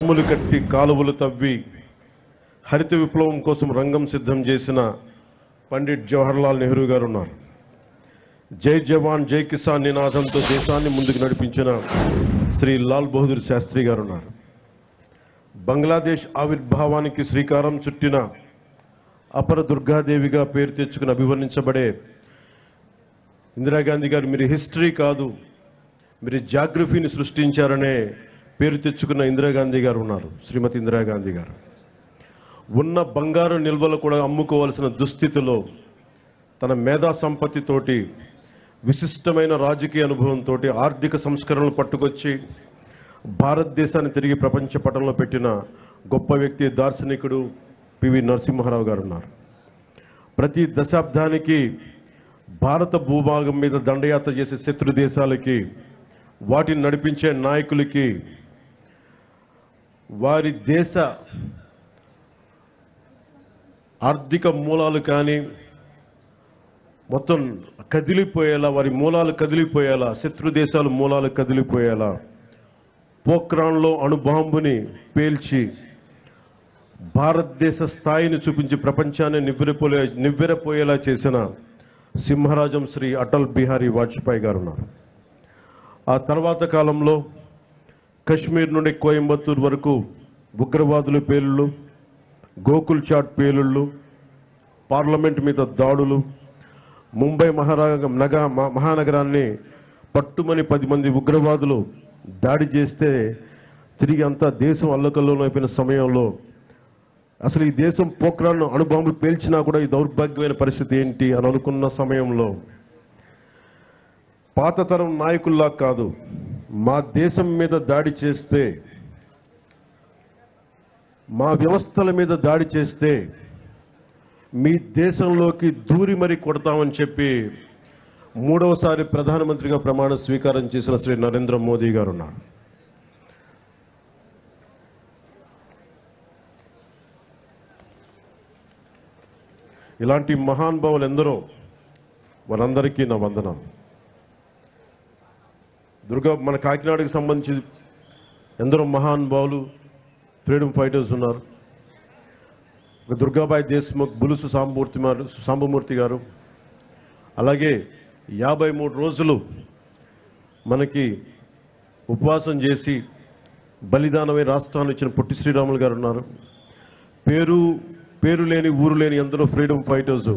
భూములు కట్టి కాలువలు తవ్వి హరిత విప్లవం కోసం రంగం సిద్ధం చేసిన పండిట్ జవహర్లాల్ నెహ్రూ గారు ఉన్నారు. జై జవాన్ జై కిసాన్ నినాదంతో దేశాన్ని ముందుకు నడిపించిన శ్రీ లాల్ బహదూర్ శాస్త్రి గారు ఉన్నారు. బంగ్లాదేశ్ ఆవిర్భావానికి శ్రీకారం చుట్టిన అపర దుర్గాదేవిగా పేరు తెచ్చుకుని అభివర్ణించబడే ఇందిరాగాంధీ గారు మీరు హిస్టరీ కాదు, మీరు జాగ్రఫీని సృష్టించారనే పేరు తెచ్చుకున్న ఇందిరాగాంధీ గారు ఉన్నారు. శ్రీమతి ఇందిరాగాంధీ గారు ఉన్న బంగారు నిల్వలు కూడా అమ్ముకోవాల్సిన దుస్థితిలో తన మేధా సంపత్తితోటి, విశిష్టమైన రాజకీయ అనుభవంతో ఆర్థిక సంస్కరణలు పట్టుకొచ్చి భారతదేశాన్ని తిరిగి ప్రపంచ పటంలో పెట్టిన గొప్ప వ్యక్తి, దార్శనికుడు పివి నరసింహారావు గారు ఉన్నారు. ప్రతి దశాబ్దానికి భారత భూభాగం మీద దండయాత్ర చేసే శత్రు దేశాలకి, వాటిని నడిపించే నాయకులకి వారి దేశ ఆర్థిక మూలాలు కానీ మొత్తం కదిలిపోయేలా, వారి మూలాలు కదిలిపోయేలా, శత్రు దేశాల మూలాలు కదిలిపోయేలా పోఖ్రాన్లో అణుబాంబుని పేల్చి భారతదేశ స్థాయిని చూపించి ప్రపంచాన్ని నివ్వెరపోయేలా చేసిన సింహరాజం శ్రీ అటల్ బిహారీ వాజ్పేయి గారు ఉన్నారు. ఆ తర్వాత కాలంలో కశ్మీర్ నుండి కోయంబత్తూరు వరకు ఉగ్రవాదుల పేలుళ్ళు, గోకుల్ చాట్ పేలుళ్ళు, పార్లమెంట్ మీద దాడులు, ముంబై మహానగరాన్ని పట్టుమని 10 మంది ఉగ్రవాదులు దాడి చేస్తే తిరిగి అంతా దేశం అల్లకల్లోలం అయిపోయిన సమయంలో అసలు ఈ దేశం పోఖ్రాన్ అణుబాంబు పేల్చినా కూడా ఈ దౌర్భాగ్యమైన పరిస్థితి ఏంటి అని అనుకున్న సమయంలో పాత తరం నాయకుల్లా కాదు, మా దేశం మీద దాడి చేస్తే, మా వ్యవస్థల మీద దాడి చేస్తే మీ దేశంలోకి దూరి మరీ కొడతామని చెప్పి 3వసారి ప్రధానమంత్రిగా ప్రమాణ స్వీకారం చేసిన శ్రీ నరేంద్ర మోదీ గారు ఉన్నారు. ఇలాంటి మహానుభావులు ఎందరో, వారందరికీ నా వందనం. మన కాకినాడకు సంబంధించి ఎందరో మహానుభావులు, ఫ్రీడమ్ ఫైటర్స్ ఉన్నారు. దుర్గాబాయి దేశ్ముఖ్, బులుసు సాంబమూర్తి గారు, అలాగే 53 రోజులు మనకి ఉపవాసం చేసి బలిదానమై రాష్ట్రాన్ని ఇచ్చిన పొట్టి శ్రీరాములు గారు ఉన్నారు. పేరు లేని ఊరు లేని ఎందరో ఫ్రీడమ్ ఫైటర్స్,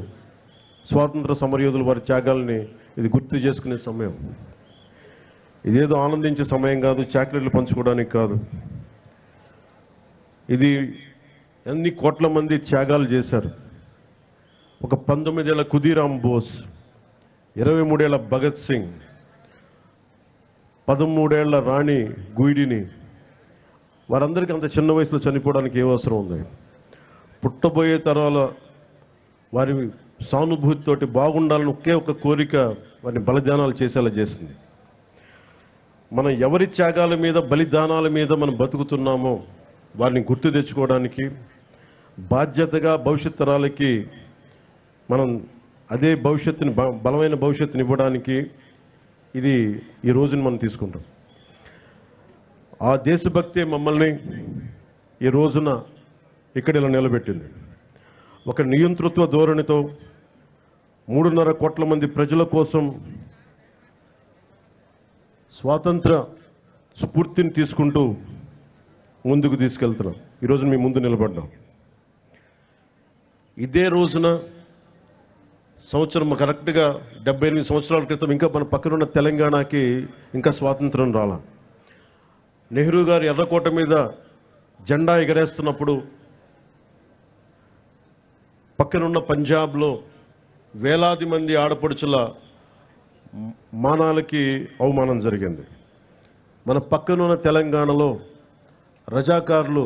స్వాతంత్ర సమరయోధులు, వారి త్యాగాల్ని ఇది గుర్తు చేసుకునే సమయం. ఇదేదో ఆనందించే సమయం కాదు, చాక్లెట్లు పంచుకోవడానికి కాదు. ఇది ఎన్ని కోట్ల మంది త్యాగాలు చేశారు. ఒక 19 ఏళ్ల ఖుదీరామ్ బోస్, 23 ఏళ్ల భగత్ సింగ్, 13 ఏళ్ల రాణి గుయిడిని, వారందరికీ అంత చిన్న వయసులో చనిపోవడానికి ఏ అవసరం ఉంది? పుట్టబోయే తరాల వారి సానుభూతితోటి బాగుండాలని ఒకే ఒక కోరిక వారిని బలిదానాలు చేసేలా చేసింది. మనం ఎవరి త్యాగాల మీద, బలిదానాల మీద మనం బతుకుతున్నామో వారిని గుర్తు తెచ్చుకోవడానికి, బాధ్యతగా భవిష్యత్ తరాలకి మనం అదే భవిష్యత్తుని, బలమైన భవిష్యత్తుని ఇవ్వడానికి ఇది ఈ రోజుని మనం తీసుకుంటాం. ఆ దేశభక్తే మమ్మల్ని ఈ రోజున ఇక్కడ ఇలా నిలబెట్టింది. ఒక నియంతృత్వ ధోరణితో 3.5 కోట్ల మంది ప్రజల కోసం స్వాతంత్ర స్ఫూర్తిని తీసుకుంటూ ముందుకు తీసుకెళ్తున్నాం. ఈరోజు మీ ముందు నిలబడ్డాం. ఇదే రోజున సంవత్సరం కరెక్ట్గా 78 సంవత్సరాల క్రితం ఇంకా మన పక్కనున్న తెలంగాణకి ఇంకా స్వాతంత్రం రాలా. నెహ్రూ గారు ఎర్రకోట మీద జెండా ఎగరేస్తున్నప్పుడు పక్కనున్న పంజాబ్లో వేలాది మంది ఆడపడుచుల మానాలకి అవమానం జరిగింది. మన పక్కనున్న తెలంగాణలో రజాకారులు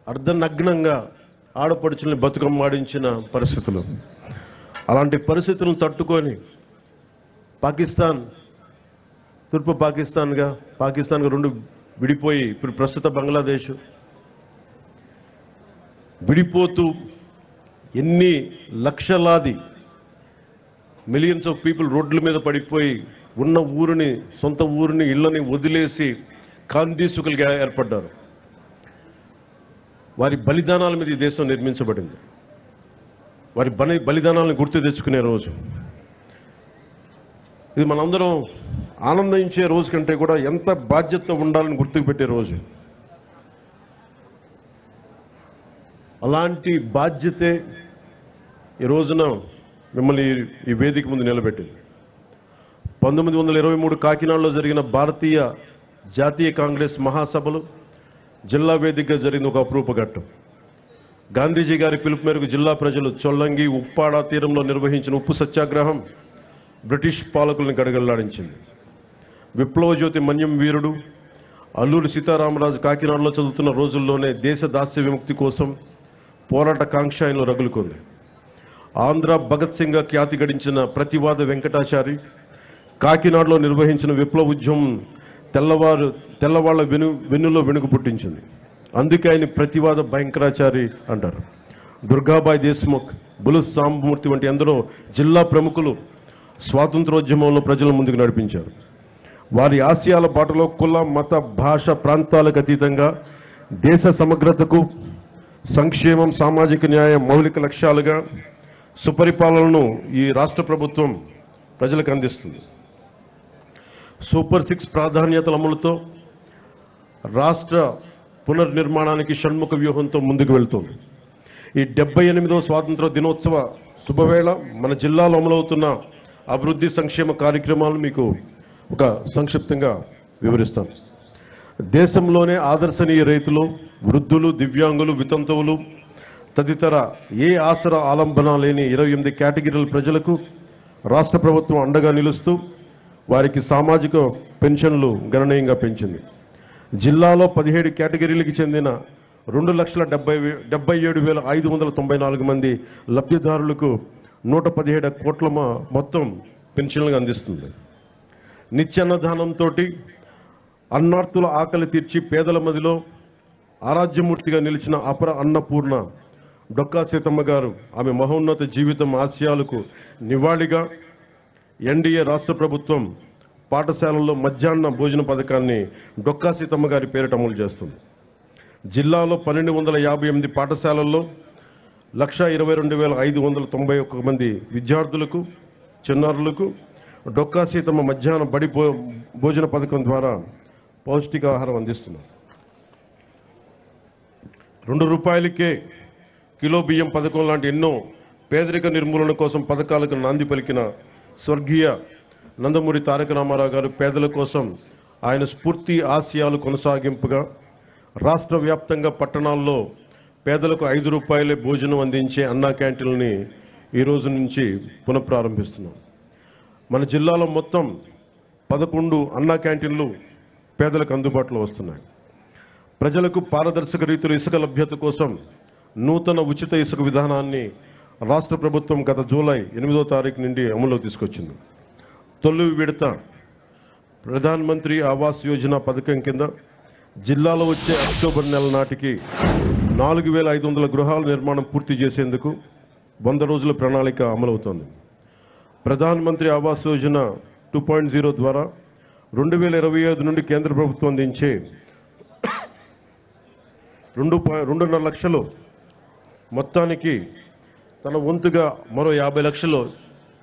అర్ధనగ్నంగా ఆడపడుచుల్ని బతుకమ్మాడించిన పరిస్థితులు. అలాంటి పరిస్థితులను తట్టుకొని పాకిస్తాన్, తూర్పు పాకిస్తాన్గా 2 విడిపోయి ఇప్పుడు ప్రస్తుత బంగ్లాదేశ్ విడిపోతూ ఎన్ని లక్షలాది మిలియన్స్ ఆఫ్ పీపుల్ రోడ్ల మీద పడిపోయి ఉన్న ఊరిని, సొంత ఊరిని, ఇళ్ళని వదిలేసి కాందీసుకులుగా ఏర్పడ్డారు. వారి బలిదానాల మీద ఈ దేశం నిర్మించబడింది. వారి బలిదానాలను గుర్తు తెచ్చుకునే రోజు ఇది. మనందరం ఆనందించే రోజు కంటే కూడా ఎంత బాధ్యత ఉండాలని గుర్తుకు పెట్టే రోజు. అలాంటి బాధ్యతే ఈ రోజున మిమ్మల్ని ఈ వేదిక ముందు నిలబెట్టింది. 1923 కాకినాడలో జరిగిన భారతీయ జాతీయ కాంగ్రెస్ మహాసభలు జిల్లా వేదికగా జరిగిన ఒక అపురూప ఘట్టం. గాంధీజీ గారి పిలుపు మేరకు జిల్లా ప్రజలు చొల్లంగి, ఉప్పాడ తీరంలో నిర్వహించిన ఉప్పు సత్యాగ్రహం బ్రిటిష్ పాలకులను గడగడలాడించింది. విప్లవ జ్యోతి మన్యం వీరుడు అల్లూరి సీతారామరాజు కాకినాడలో చదువుతున్న రోజుల్లోనే దేశ దాస్య విముక్తి కోసం పోరాట కాంక్ష ఆయనలో రగులుకుంది. ఆంధ్ర భగత్ సింగ్ ఖ్యాతి గడించిన ప్రతివాద వెంకటాచారి కాకినాడలో నిర్వహించిన విప్లవ ఉద్యమం తెల్లవాళ్ల వెన్నులో వెనుక పుట్టించింది. అందుకే ఆయన ప్రతివాద భయంకరాచారి అంటారు. దుర్గాబాయి దేశ్ముఖ్, బులు సాంబమూర్తి వంటి ఎందరో జిల్లా ప్రముఖులు స్వాతంత్రోద్యమంలో ప్రజల ముందుకు నడిపించారు. వారి ఆశయాల బాటలో కుల, మత, భాష, ప్రాంతాలకు అతీతంగా దేశ సమగ్రతకు, సంక్షేమం, సామాజిక న్యాయం మౌలిక లక్ష్యాలుగా సుపరిపాలనను ఈ రాష్ట్ర ప్రభుత్వం ప్రజలకు అందిస్తుంది. సూపర్ 6 ప్రాధాన్యతల అమలుతో రాష్ట్ర పునర్నిర్మాణానికి షణ్ముఖ వ్యూహంతో ముందుకు వెళ్తుంది. ఈ 78వ స్వాతంత్ర దినోత్సవ శుభవేళ మన జిల్లాలో అమలవుతున్న అభివృద్ధి సంక్షేమ కార్యక్రమాలను మీకు ఒక సంక్షిప్తంగా వివరిస్తాను. దేశంలోనే ఆదర్శనీయ రైతులు, వృద్ధులు, దివ్యాంగులు, వితంతువులు తదితర ఏ ఆసరా ఆలంబన లేని 28 కేటగిరీల ప్రజలకు రాష్ట్ర ప్రభుత్వం అండగా నిలుస్తూ వారికి సామాజిక పెన్షన్లు గణనీయంగా పెంచింది. జిల్లాలో 17 కేటగిరీలకు చెందిన 2,77,594 మంది లబ్ధిదారులకు 117 కోట్ల మొత్తం పెన్షన్లుగా అందిస్తుంది. నిత్యాన్నదానంతో అన్నార్తుల ఆకలి తీర్చి పేదల మదిలో ఆరాధ్యమూర్తిగా నిలిచిన అపర అన్నపూర్ణ డొక్కా సీతమ్మ గారు ఆమె మహోన్నత జీవితం ఆశయాలకు నివాళిగా ఎన్డీఏ రాష్ట్ర ప్రభుత్వం పాఠశాలల్లో మధ్యాహ్న భోజన పథకాన్ని డొక్కా సీతమ్మ గారి పేరిట అమలు చేస్తుంది. జిల్లాలో 1258 పాఠశాలల్లో 1,22,591 మంది విద్యార్థులకు, చిన్నారులకు డొక్కా సీతమ్మ మధ్యాహ్న బడి భోజన పథకం ద్వారా పౌష్టికాహారం అందిస్తున్నారు. ₹2కే కిలో బియ్యం పథకం లాంటి ఎన్నో పేదరిక నిర్మూలన కోసం పథకాలకు నాంది పలికిన స్వర్గీయ నందమూరి తారక రామారావు గారు పేదల కోసం ఆయన స్ఫూర్తి ఆశయాలు కొనసాగింపుగా రాష్ట్ర వ్యాప్తంగా పట్టణాల్లో పేదలకు ₹5 భోజనం అందించే అన్నా క్యాంటీన్లని ఈ రోజు నుంచి పునఃప్రారంభిస్తున్నాం. మన జిల్లాలో మొత్తం 11 అన్నా క్యాంటీన్లు పేదలకు అందుబాటులో వస్తున్నాయి. ప్రజలకు పారదర్శక రీతిలో ఇసుక లభ్యత కోసం నూతన ఉచిత ఇసుక విధానాన్ని రాష్ట్ర ప్రభుత్వం గత జూలై 8వ తారీఖు నుండి అమల్లో తీసుకొచ్చింది. తొలి విడత ప్రధాన్ మంత్రి ఆవాస్ యోజన పథకం కింద జిల్లాలో వచ్చే అక్టోబర్ నెల నాటికి 4,500 గృహాల నిర్మాణం పూర్తి చేసేందుకు 100 రోజుల ప్రణాళిక అమలవుతోంది. ప్రధాన్ మంత్రి ఆవాస్ యోజన 2.0 ద్వారా 2025 నుండి కేంద్ర ప్రభుత్వం అందించే 2.5 లక్షలు మొత్తానికి తన వంతుగా మరో 50 లక్షలు,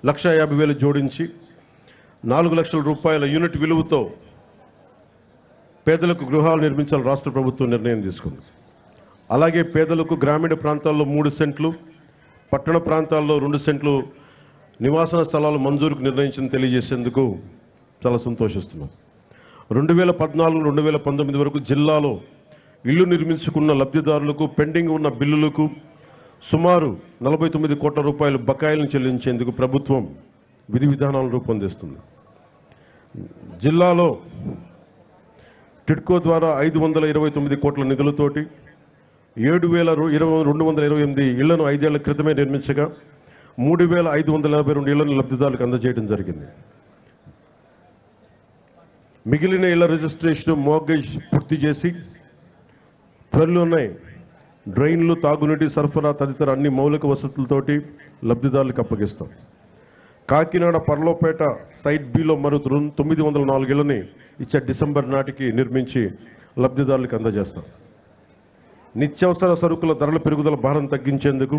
1,50,000 జోడించి 4 లక్షల రూపాయల యూనిట్ విలువతో పేదలకు గృహాలు నిర్మించాలని రాష్ట్ర ప్రభుత్వం నిర్ణయం తీసుకుంది. అలాగే పేదలకు గ్రామీణ ప్రాంతాల్లో 3 సెంట్లు, పట్టణ ప్రాంతాల్లో 2 సెంట్లు నివాసన స్థలాలు మంజూరుకు నిర్ణయించింది తెలియజేసేందుకు చాలా సంతోషిస్తున్నాం. 2014-2019 వరకు జిల్లాలో ఇళ్లు నిర్మించుకున్న లబ్ధిదారులకు పెండింగ్ ఉన్న బిల్లులకు సుమారు 49 కోట్ల రూపాయలు బకాయిలను చెల్లించేందుకు ప్రభుత్వం విధి విధానాలను రూపొందిస్తుంది. జిల్లాలో టిడ్కో ద్వారా 529 కోట్ల నిధులతోటి 7,228 ఇళ్లను 5 ఏళ్ల క్రితమే నిర్మించగా 3,582 ఇళ్లను లబ్ధిదారులకు అందజేయడం జరిగింది. మిగిలిన ఇళ్ల రిజిస్ట్రేషన్, మోర్గేజ్ పూర్తి చేసి త్వరలోనే డ్రైన్లు, తాగునీటి సరఫరా తదితర అన్ని మౌలిక వసతులతోటి లబ్ధిదారులకు అప్పగిస్తాం. కాకినాడ పర్లోపేట సైట్ బిలో మరో 904 ఇళ్లని ఇచ్చే డిసెంబర్ నాటికి నిర్మించి లబ్ధిదారులకు అందజేస్తాం. నిత్యావసర సరుకుల ధరల పెరుగుదల భారం తగ్గించేందుకు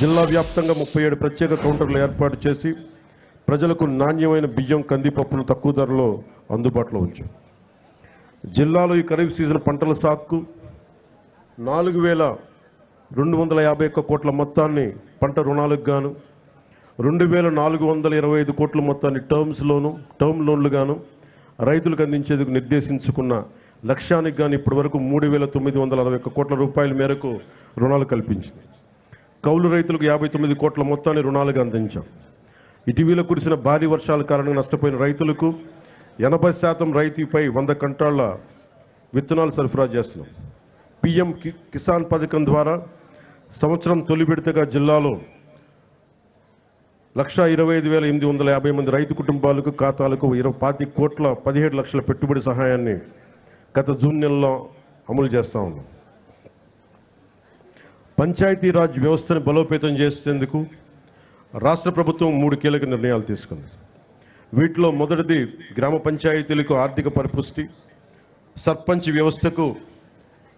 జిల్లా వ్యాప్తంగా 37 ప్రత్యేక కౌంటర్లు ఏర్పాటు చేసి ప్రజలకు నాణ్యమైన బియ్యం కందిపప్పులు తక్కువ ధరలో అందుబాటులో ఉంచాం. జిల్లాలో ఈ ఖరీఫ్ సీజన్ పంటల సాగుకు 4,251 కోట్ల మొత్తాన్ని పంట రుణాలకు గాను 2,425 కోట్ల మొత్తాన్ని టర్మ్ లోన్లు గాను రైతులకు అందించేందుకు నిర్దేశించుకున్న లక్ష్యానికి గాను ఇప్పటి వరకు 3,961 కోట్ల రూపాయల మేరకు రుణాలు కల్పించింది. కౌలు రైతులకు 59 కోట్ల మొత్తాన్ని రుణాలుగా అందించాం. ఇటీవల కురిసిన భారీ వర్షాల కారణంగా నష్టపోయిన రైతులకు 80% రైతుపై 100 క్వింటాళ్ల విత్తనాలు సరఫరా చేస్తున్నాం. పీఎం కిసాన్ పథకం ద్వారా సంవత్సరం తొలి విడతగా జిల్లాలో 1,25,850 మంది రైతు కుటుంబాలకు ఖాతాలకు 25 కోట్ల 17 లక్షల పెట్టుబడి సహాయాన్ని గత జూన్ నెలలో అమలు చేస్తా ఉన్నాం. పంచాయతీరాజ్ వ్యవస్థను బలోపేతం చేసేందుకు రాష్ట్ర ప్రభుత్వం 3 కీలక నిర్ణయాలు తీసుకుంది. వీటిలో మొదటిది గ్రామ పంచాయతీలకు ఆర్థిక పరిపుష్టి, సర్పంచ్ వ్యవస్థకు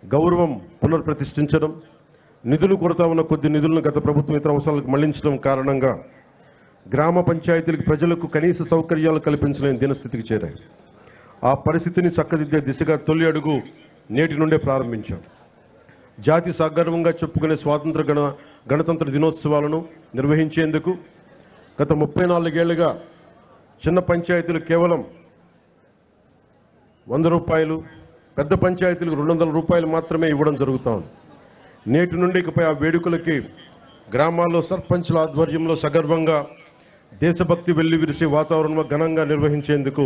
గౌరవం పునర్ప్రతిష్ఠించడం, నిధులు కొరత ఉన్న కొద్ది నిధులను గత ప్రభుత్వం ఇతర అవసరాలకు మళ్లించడం కారణంగా గ్రామ పంచాయతీలకు ప్రజలకు కనీస సౌకర్యాలు కల్పించలేని దినస్థితికి చేరాయి. ఆ పరిస్థితిని చక్కదిద్దే దిశగా తొలి అడుగు నేటి నుండే ప్రారంభించాం. జాతి సగర్వంగా చెప్పుకునే స్వాతంత్ర గణతంత్ర దినోత్సవాలను నిర్వహించేందుకు గత 34 ఏళ్లుగా చిన్న పంచాయతీలు కేవలం 100 రూపాయలు, పెద్ద పంచాయతీలకు 200 రూపాయలు మాత్రమే ఇవ్వడం జరుగుతోంది. నేటి నుండి ఇకపై ఆ వేడుకలకి గ్రామాల్లో సర్పంచ్ల ఆధ్వర్యంలో సగర్వంగా దేశభక్తి వెల్లివిరిసే వాతావరణంలో ఘనంగా నిర్వహించేందుకు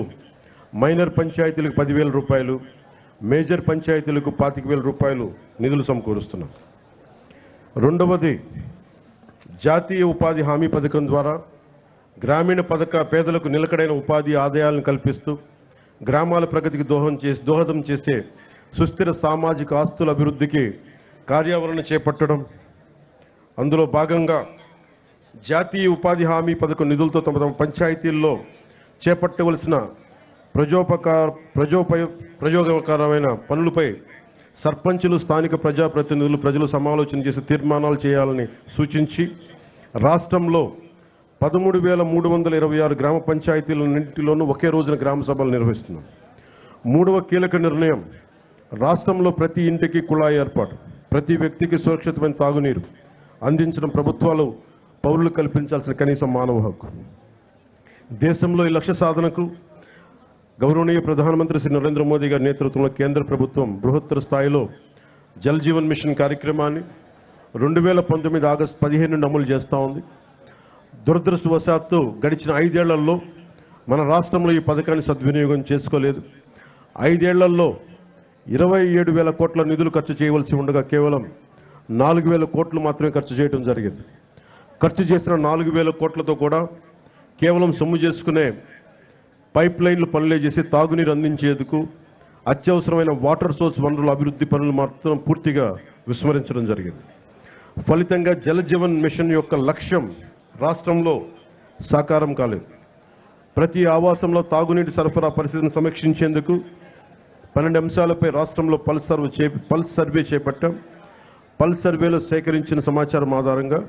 మైనర్ పంచాయతీలకు 10,000 రూపాయలు, మేజర్ పంచాయతీలకు 25,000 రూపాయలు నిధులు సమకూరుస్తున్నాం. రెండవది జాతీయ ఉపాధి హామీ పథకం ద్వారా గ్రామీణ పేదలకు నిలకడైన ఉపాధి ఆదాయాలను కల్పిస్తూ గ్రామాల ప్రగతికి దోహదం చేసే సుస్థిర సామాజిక ఆస్తుల అభివృద్ధికి కార్యాచరణ చేపట్టడం. అందులో భాగంగా జాతీయ ఉపాధి హామీ పథకం నిధులతో తమ పంచాయతీల్లో చేపట్టవలసిన ప్రయోగకరమైన పనులపై సర్పంచులు, స్థానిక ప్రజాప్రతినిధులు, ప్రజలు సమాలోచన చేసి తీర్మానాలు చేయాలని సూచించి రాష్ట్రంలో 13,326 గ్రామ పంచాయతీలన్నింటిలోనూ ఒకే రోజున గ్రామ సభలు నిర్వహిస్తున్నాం. మూడవ కీలక నిర్ణయం రాష్ట్రంలో ప్రతి ఇంటికి కుళాయి ఏర్పాటు, ప్రతి వ్యక్తికి సురక్షితమైన తాగునీరు అందించడం ప్రభుత్వాలు పౌరులు కల్పించాల్సిన కనీస మానవ హక్కు. దేశంలో ఈ లక్ష్య సాధనకు గౌరవనీయ ప్రధానమంత్రి శ్రీ నరేంద్ర మోదీ గారి నేతృత్వంలో కేంద్ర ప్రభుత్వం బృహత్తర స్థాయిలో జల్ జీవన్ మిషన్ కార్యక్రమాన్ని 2019 ఆగస్టు 15 నుండి అమలు చేస్తూ ఉంది. దురదృష్టవశాత్తు గడిచిన 5 ఏళ్లలో మన రాష్ట్రంలో ఈ పథకాన్ని సద్వినియోగం చేసుకోలేదు. 5 ఏళ్లలో 27,000 కోట్ల నిధులు ఖర్చు చేయవలసి ఉండగా కేవలం 4,000 కోట్లు మాత్రమే ఖర్చు చేయడం జరిగింది. ఖర్చు చేసిన 4,000 కోట్లతో కూడా కేవలం సొమ్ము చేసుకునే పైప్ లైన్లు పనులే చేసి తాగునీరు అందించేందుకు అత్యవసరమైన వాటర్ సోర్స్ వనరుల అభివృద్ధి పనులు మాత్రం పూర్తిగా విస్మరించడం జరిగింది. ఫలితంగా జల జీవన్ మిషన్ యొక్క లక్ష్యం రాష్ట్రంలో సాకారం కాలేదు. ప్రతి ఆవాసంలో తాగునీటి సరఫరా పరిస్థితిని సమీక్షించేందుకు 12 అంశాలపై రాష్ట్రంలో పల్స్ సర్వే చేపట్టాం. పల్స్ సర్వేలో సేకరించిన సమాచారం ఆధారంగా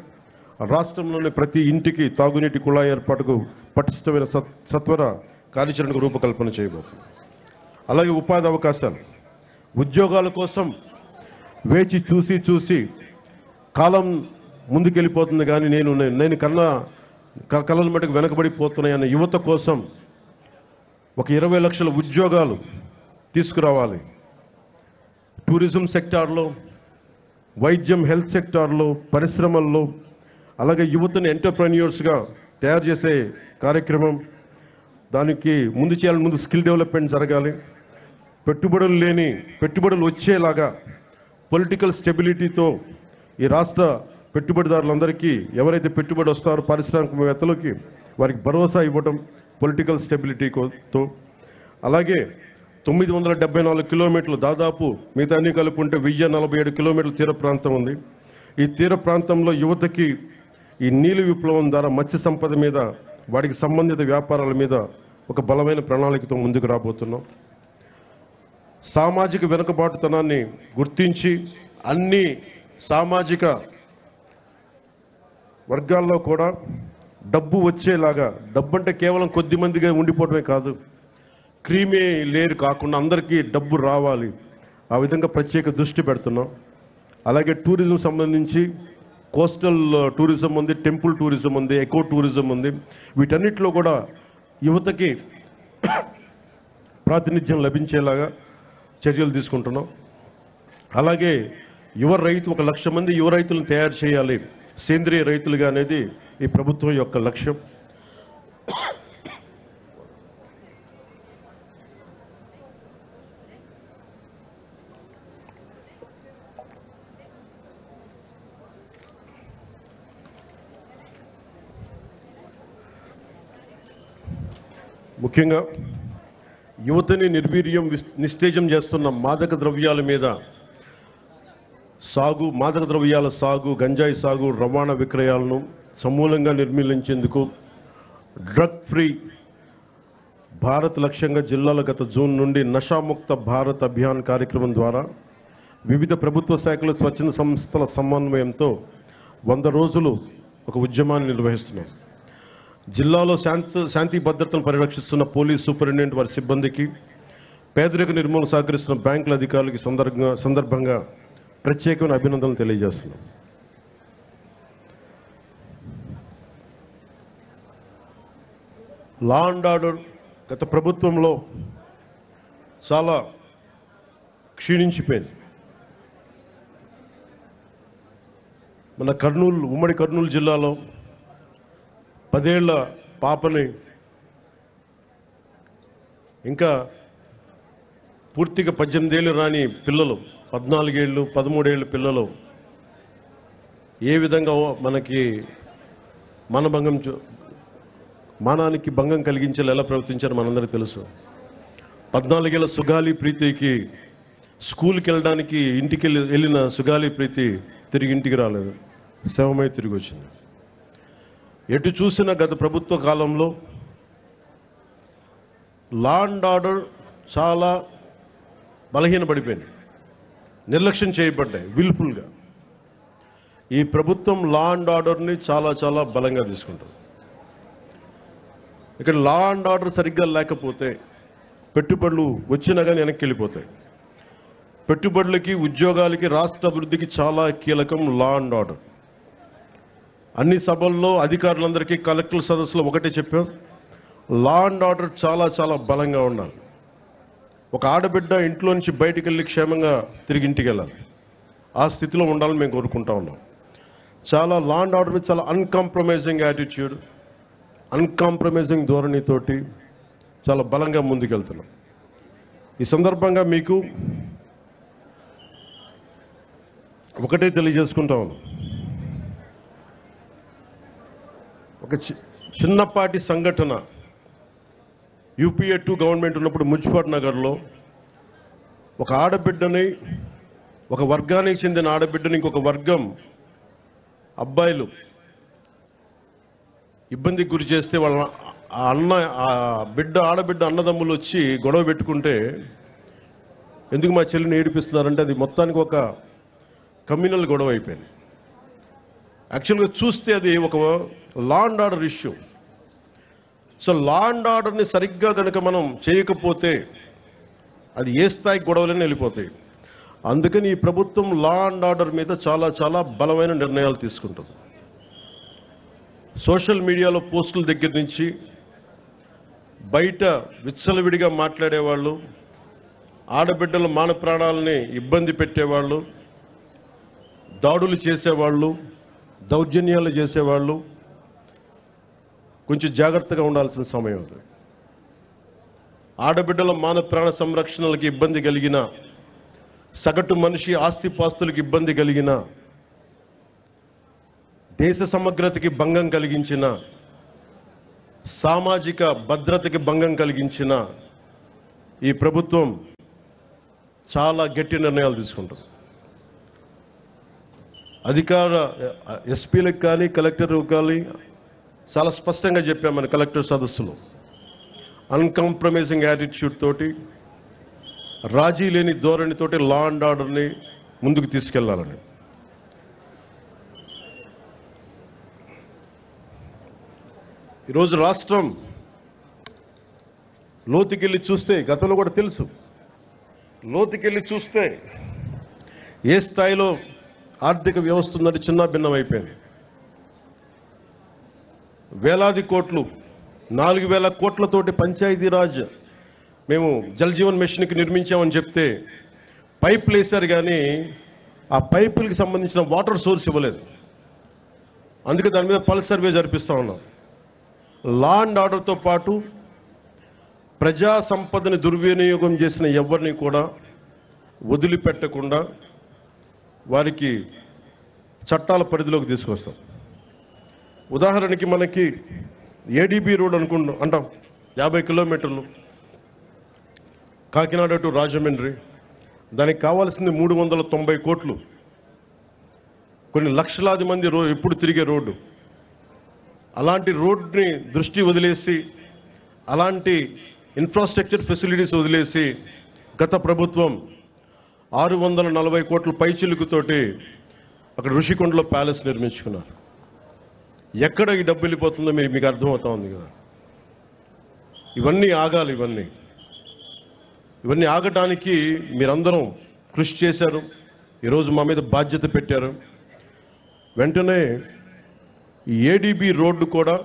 రాష్ట్రంలోని ప్రతి ఇంటికి తాగునీటి కుళాయి ఏర్పాటుకు పటిష్టమైన సత్వర కార్యాచరణకు రూపకల్పన చేయబోతుంది. అలాగే ఉపాధి అవకాశాలు, ఉద్యోగాల కోసం వేచి చూసి కాలం ముందుకెళ్ళిపోతుంది కానీ నేను కళల మటుకు వెనకబడిపోతున్నాయన్న యువత కోసం ఒక 20 లక్షల ఉద్యోగాలు తీసుకురావాలి. టూరిజం సెక్టార్లో, వైద్యం, హెల్త్ సెక్టార్లో, పరిశ్రమల్లో, అలాగే యువతని ఎంటర్ప్రెన్యూర్స్గా తయారు చేసే కార్యక్రమం. దానికి ముందు స్కిల్ డెవలప్మెంట్ జరగాలి. పెట్టుబడులు వచ్చేలాగా పొలిటికల్ స్టెబిలిటీతో ఈ రాష్ట్ర పెట్టుబడిదారులందరికీ ఎవరైతే పెట్టుబడి వస్తారో పారిశ్రామికవేత్తలకి వారికి భరోసా ఇవ్వడం పొలిటికల్ స్టెబిలిటీతో. అలాగే 974 కిలోమీటర్లు, దాదాపు మిగతా అన్ని కలుపుకుంటే 1047 కిలోమీటర్ల తీర ప్రాంతం ఉంది. ఈ తీర ప్రాంతంలో యువతకి ఈ నీలి విప్లవం ద్వారా మత్స్య సంపద మీద, వాటికి సంబంధిత వ్యాపారాల మీద ఒక బలమైన ప్రణాళికతో ముందుకు రాబోతున్నాం. సామాజిక వెనుకబాటుతనాన్ని గుర్తించి అన్ని సామాజిక వర్గాల్లో కూడా డబ్బు వచ్చేలాగా, డబ్బు అంటే కేవలం కొద్ది మందిగా ఉండిపోవడమే కాదు, క్రీమీ లేయర్ కాకుండా అందరికీ డబ్బు రావాలి, ఆ విధంగా ప్రత్యేక దృష్టి పెడుతున్నాం. అలాగే టూరిజం సంబంధించి కోస్టల్ టూరిజం ఉంది, టెంపుల్ టూరిజం ఉంది, ఎకో టూరిజం ఉంది. వీటన్నిటిలో కూడా యువతకి ప్రాతినిధ్యం లభించేలాగా చర్యలు తీసుకుంటున్నాం. అలాగే ఒక 1,00,000 మంది యువ రైతులను తయారు చేయాలి, సేంద్రియ రైతులుగా అనేది ఈ ప్రభుత్వం యొక్క లక్ష్యం. ముఖ్యంగా యువతని నిర్వీర్యం నిస్తేజం చేస్తున్న మాదక ద్రవ్యాల మీద మాదక ద్రవ్యాల సాగు, గంజాయి సాగు, రవాణా విక్రయాలను సమూలంగా నిర్మూలించేందుకు డ్రగ్ ఫ్రీ భారత్ లక్ష్యంగా జిల్లాల గత జూన్ నుండి నషాముక్త భారత్ అభియాన్ కార్యక్రమం ద్వారా వివిధ ప్రభుత్వ శాఖల స్వచ్ఛంద సంస్థల సమన్వయంతో 100 రోజులు ఒక ఉద్యమాన్ని నిర్వహిస్తున్నాం. జిల్లాలో శాంతి భద్రతను పరిరక్షిస్తున్న పోలీస్ సూపరింటెండెంట్ వారి సిబ్బందికి, పేదరిక నిర్మూలన సహకరిస్తున్న బ్యాంకుల అధికారులకి సందర్భంగా ప్రత్యేకమైన అభినందనలు తెలియజేస్తున్నాం. లా అండ్ ఆర్డర్ గత ప్రభుత్వంలో చాలా క్షీణించిపోయింది. మన ఉమ్మడి కర్నూలు జిల్లాలో 10 ఏళ్ల పాపని, ఇంకా పూర్తిగా 18 ఏళ్ళు రాని పిల్లలు, 14 ఏళ్ళు 13 ఏళ్ళ పిల్లలు ఏ విధంగా మనకి మానానికి భంగం కలిగించేలా ఎలా ప్రవర్తించారో మనందరికీ తెలుసు. 14 ఏళ్ల సుగాలి ప్రీతికి స్కూల్కి వెళ్ళడానికి ఇంటికి వెళ్ళిన సుగాలి ప్రీతి తిరిగి ఇంటికి రాలేదు, శవమై తిరిగి వచ్చింది. ఎటు చూసిన గత ప్రభుత్వ కాలంలో లా అండ్ ఆర్డర్ చాలా బలహీనపడిపోయింది, నిర్లక్ష్యం చేయబడ్డాయి విల్ఫుల్గా. ఈ ప్రభుత్వం లా అండ్ ఆర్డర్ని చాలా చాలా బలంగా తీసుకుంటుంది. ఇక్కడ లా అండ్ ఆర్డర్ సరిగ్గా లేకపోతే పెట్టుబడులు వచ్చినా కానీ వెనక్కి వెళ్ళిపోతాయి. పెట్టుబడులకి, ఉద్యోగాలకి, రాష్ట్ర అభివృద్ధికి చాలా కీలకం లా అండ్ ఆర్డర్. అన్ని సభల్లో అధికారులందరికీ కలెక్టర్ సదస్సులో ఒకటే చెప్పాం, లా అండ్ ఆర్డర్ చాలా చాలా బలంగా ఉండాలి. ఒక ఆడబిడ్డ ఇంట్లో నుంచి బయటికి వెళ్ళి క్షేమంగా తిరిగి ఇంటికి వెళ్ళాలి, ఆ స్థితిలో ఉండాలని మేము కోరుకుంటా ఉన్నాం. చాలా లా అండ్ ఆర్డర్ చాలా అన్కాంప్రమైజింగ్ యాటిట్యూడ్, అన్కాంప్రమైజింగ్ ధోరణితోటి చాలా బలంగా ముందుకెళ్తున్నాం. ఈ సందర్భంగా మీకు ఒకటే తెలియజేసుకుంటా ఉన్నాం, ఒక చిన్నపాటి సంఘటన UPA 2 గవర్నమెంట్ ఉన్నప్పుడు మున్సిపల్ నగర్లో ఒక ఆడబిడ్డని, ఒక వర్గానికి చెందిన ఆడబిడ్డని ఇంకొక వర్గం అబ్బాయిలు ఇబ్బందికి గురి చేస్తే వాళ్ళ ఆడబిడ్డ అన్నదమ్ములు వచ్చి గొడవ పెట్టుకుంటే, ఎందుకు మా చెల్లిని ఏడిపిస్తున్నారంటే అది మొత్తానికి ఒక కమ్యూనల్ గొడవ అయిపోయింది. యాక్చువల్గా చూస్తే అది ఒక law and order issue. So law and ఆర్డర్ని సరిగ్గా కనుక మనం చేయకపోతే అది ఏ స్థాయి గొడవలని వెళ్ళిపోతాయి. అందుకని ఈ ప్రభుత్వం లా అండ్ ఆర్డర్ మీద చాలా చాలా బలమైన నిర్ణయాలు తీసుకుంటుంది. సోషల్ మీడియాలో పోస్టుల దగ్గర నుంచి బయట విచ్చలవిడిగా మాట్లాడేవాళ్ళు, ఆడబిడ్డల మాన ప్రాణాలని ఇబ్బంది పెట్టేవాళ్ళు, దాడులు చేసేవాళ్ళు, దౌర్జన్యాలు చేసేవాళ్ళు కొంచెం జాగ్రత్తగా ఉండాల్సిన సమయం అది. ఆడబిడ్డల మాన ప్రాణ సంరక్షణలకు ఇబ్బంది కలిగిన, సగటు మనిషి ఆస్తిపాస్తులకు ఇబ్బంది కలిగిన, దేశ సమగ్రతకి భంగం కలిగించిన, సామాజిక భద్రతకి భంగం కలిగించిన ఈ ప్రభుత్వం చాలా గట్టి నిర్ణయాలు తీసుకుంటుంది. అధికార ఎస్పీలకు కానీ కలెక్టర్లకు కానీ చాలా స్పష్టంగా చెప్పాం మన కలెక్టర్ సదస్సులో, అన్కాంప్రమైజింగ్ యాటిట్యూడ్ తోటి, రాజీ లేని ధోరణితోటి లా అండ్ ఆర్డర్ని ముందుకు తీసుకెళ్లాలని. ఈరోజు రాష్ట్రం లోతుకెళ్ళి చూస్తే, గతంలో కూడా తెలుసు, లోతుకెళ్ళి చూస్తే ఏ స్థాయిలో ఆర్థిక వ్యవస్థ ఉందంటే చిన్న భిన్నమైపోయింది. వేలాది కోట్లు, 4,000 కోట్లతోటి పంచాయతీరాజ్ మేము జల్ జీవన్ మిషన్కి నిర్మించామని చెప్తే పైపులు వేశారు, కానీ ఆ పైపులకి సంబంధించిన వాటర్ సోర్స్ ఇవ్వలేదు. అందుకే దాని మీద పల్స్ సర్వే జరిపిస్తూ ఉన్నాం. లా అండ్ ఆర్డర్తో పాటు ప్రజా సంపదని దుర్వినియోగం చేసిన ఎవరిని కూడా వదిలిపెట్టకుండా వారికి చట్టాల పరిధిలోకి తీసుకొస్తాం. ఉదాహరణకి మనకి ఏడీబీ రోడ్ అంటాం, 50 కిలోమీటర్లు కాకినాడ టు రాజమండ్రి. దానికి కావాల్సింది 390 కోట్లు. కొన్ని లక్షలాది మంది ఎప్పుడు తిరిగే రోడ్డు. అలాంటి రోడ్ని దృష్టి వదిలేసి, అలాంటి ఇన్ఫ్రాస్ట్రక్చర్ ఫెసిలిటీస్ వదిలేసి గత ప్రభుత్వం 640 కోట్ల పైచిలుకుతోటి అక్కడ ఋషికొండలో ప్యాలెస్ నిర్మించుకున్నారు. ఎక్కడ ఈ డబ్బు వెళ్ళిపోతుందో మీకు అర్థమవుతా ఉంది కదా. ఇవన్నీ ఆగాలి. ఇవన్నీ ఆగటానికి మీరందరం కృషి చేశారు. ఈరోజు మా మీద బాధ్యత పెట్టారు. వెంటనే ఈ ఏడీబీ రోడ్డు కూడా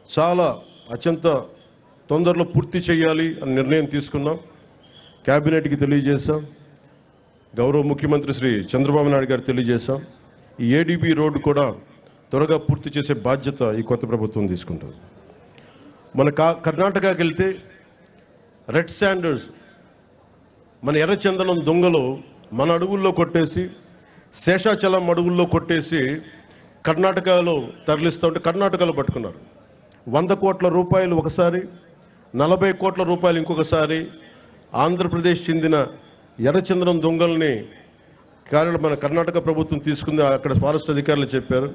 చాలా అత్యంత తొందరలో పూర్తి చేయాలి అని నిర్ణయం తీసుకున్నాం. కేబినెట్కి తెలియజేశాం. గౌరవ ముఖ్యమంత్రి శ్రీ చంద్రబాబు నాయుడు గారు తెలియజేశాం. ఈ ఏడీబీ రోడ్డు కూడా త్వరగా పూర్తి చేసే బాధ్యత ఈ కొత్త ప్రభుత్వం తీసుకుంటుంది. మన కర్ణాటకకి వెళ్తే రెడ్ శాండర్స్, మన ఎర్రచందనం దొంగలు మన అడవుల్లో కొట్టేసి, శేషాచలం అడవుల్లో కొట్టేసి కర్ణాటకలో తరలిస్తూ ఉంటే కర్ణాటకలో పట్టుకున్నారు. 100 కోట్ల రూపాయలు ఒకసారి, 40 కోట్ల రూపాయలు ఇంకొకసారి. ఆంధ్రప్రదేశ్ చెందిన ఎర్రచందనం దొంగల్ని మన కర్ణాటక ప్రభుత్వం తీసుకుంది. అక్కడ ఫారెస్ట్ అధికారులు చెప్పారు,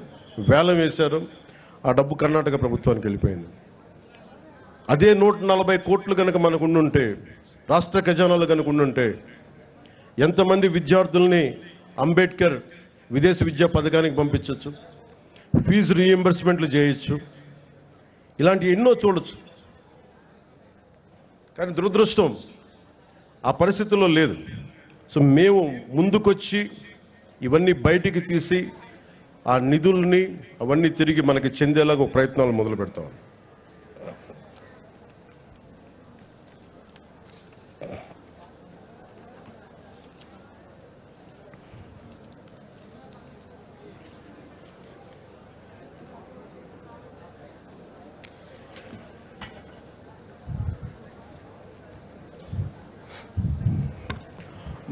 వేలం వేశారు. ఆ డబ్బు కర్ణాటక ప్రభుత్వానికి వెళ్ళిపోయింది. అదే 140 కోట్లు కనుక మనకు ఉండుంటే, రాష్ట్ర ఖజానాలు కనుక ఉండుంటే, ఎంతమంది విద్యార్థుల్ని అంబేద్కర్ విదేశ విద్యా పథకానికి పంపించవచ్చు, ఫీజు రీఎంబర్స్మెంట్లు చేయొచ్చు, ఇలాంటి ఎన్నో చూడొచ్చు. కానీ దురదృష్టం ఆ పరిస్థితుల్లో లేదు. సో మేము ముందుకొచ్చి ఇవన్నీ బయటికి తీసి ఆ నిధుల్ని అవన్నీ తిరిగి మనకి చెందేలాగా ప్రయత్నాలు మొదలు పెడతాం.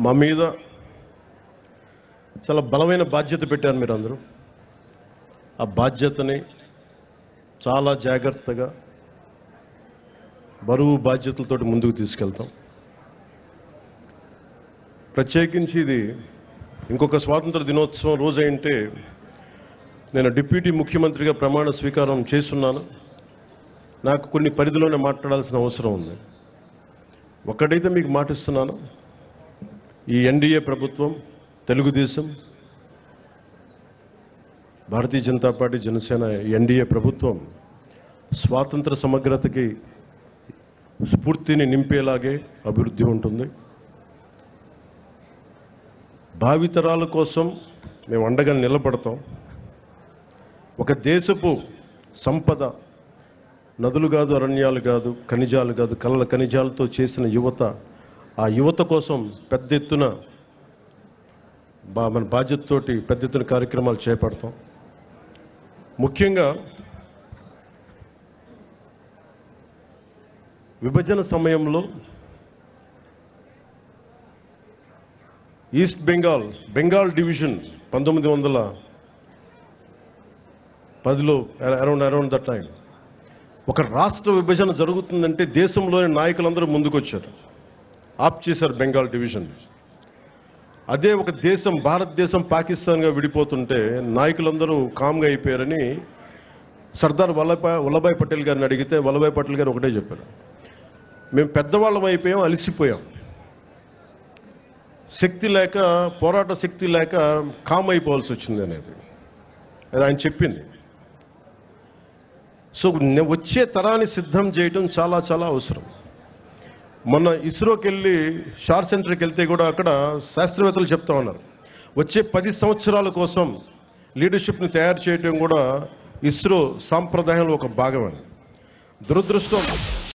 మా మీద చాలా బలమైన బాధ్యత పెట్టారు మీరందరూ. ఆ బాధ్యతని చాలా జాగ్రత్తగా బరువు బాధ్యతలతోటి ముందుకు తీసుకెళ్తాం. ప్రత్యేకించి ఇది ఇంకొక స్వాతంత్ర దినోత్సవం రోజు అంటే నేను డిప్యూటీ ముఖ్యమంత్రిగా ప్రమాణ స్వీకారం చేస్తున్నాను. నాకు కొన్ని పరిధిలోనే మాట్లాడాల్సిన అవసరం ఉంది. ఒక్కడైతే మీకు మాటిస్తున్నాను, ఈ ఎన్డీఏ ప్రభుత్వం, తెలుగుదేశం, భారతీయ జనతా పార్టీ, జనసేన ఎన్డీఏ ప్రభుత్వం స్వాతంత్ర సమగ్రతకి స్ఫూర్తిని నింపేలాగే అభివృద్ధి ఉంటుంది. భావితరాల కోసం మేము అండగా నిలబడతాం. ఒక దేశపు సంపద నదులు కాదు, అరణ్యాలు కాదు, ఖనిజాలు కాదు, కలల ఖనిజాలతో చేసిన యువత. ఆ యువత కోసం పెద్ద ఎత్తున మన బాధ్యతతోటి పెద్ద ఎత్తున కార్యక్రమాలు చేపడతాం. ముఖ్యంగా విభజన సమయంలో ఈస్ట్ బెంగాల్ డివిజన్ 1910లో అరౌండ్ దట్ టైం ఒక రాష్ట్ర విభజన జరుగుతుందంటే దేశంలోని నాయకులందరూ ముందుకొచ్చారు, ఆప్ చేశారు బెంగాల్ డివిజన్. అదే ఒక దేశం, భారతదేశం పాకిస్తాన్గా విడిపోతుంటే నాయకులందరూ కామ్గా అయిపోయారని సర్దార్ వల్లభాయ్ పటేల్ గారిని అడిగితే వల్లభాయ్ పటేల్ గారు ఒకటే చెప్పారు, మేము పెద్దవాళ్ళం అయిపోయాం, అలసిపోయాం. శక్తి లేక, పోరాట శక్తి లేక కామ్ అయిపోవాల్సి వచ్చింది అనేది అది ఆయన చెప్పింది. సో వచ్చే తరాన్ని సిద్ధం చేయటం చాలా చాలా అవసరం. మొన్న ఇస్రోకి వెళ్ళి షార్ సెంటర్కి వెళ్తే కూడా అక్కడ శాస్త్రవేత్తలు చెప్తా ఉన్నారు, వచ్చే 10 సంవత్సరాల కోసం లీడర్షిప్ని తయారు చేయటం కూడా ఇస్రో సాంప్రదాయంలో ఒక భాగమని. దురదృష్టం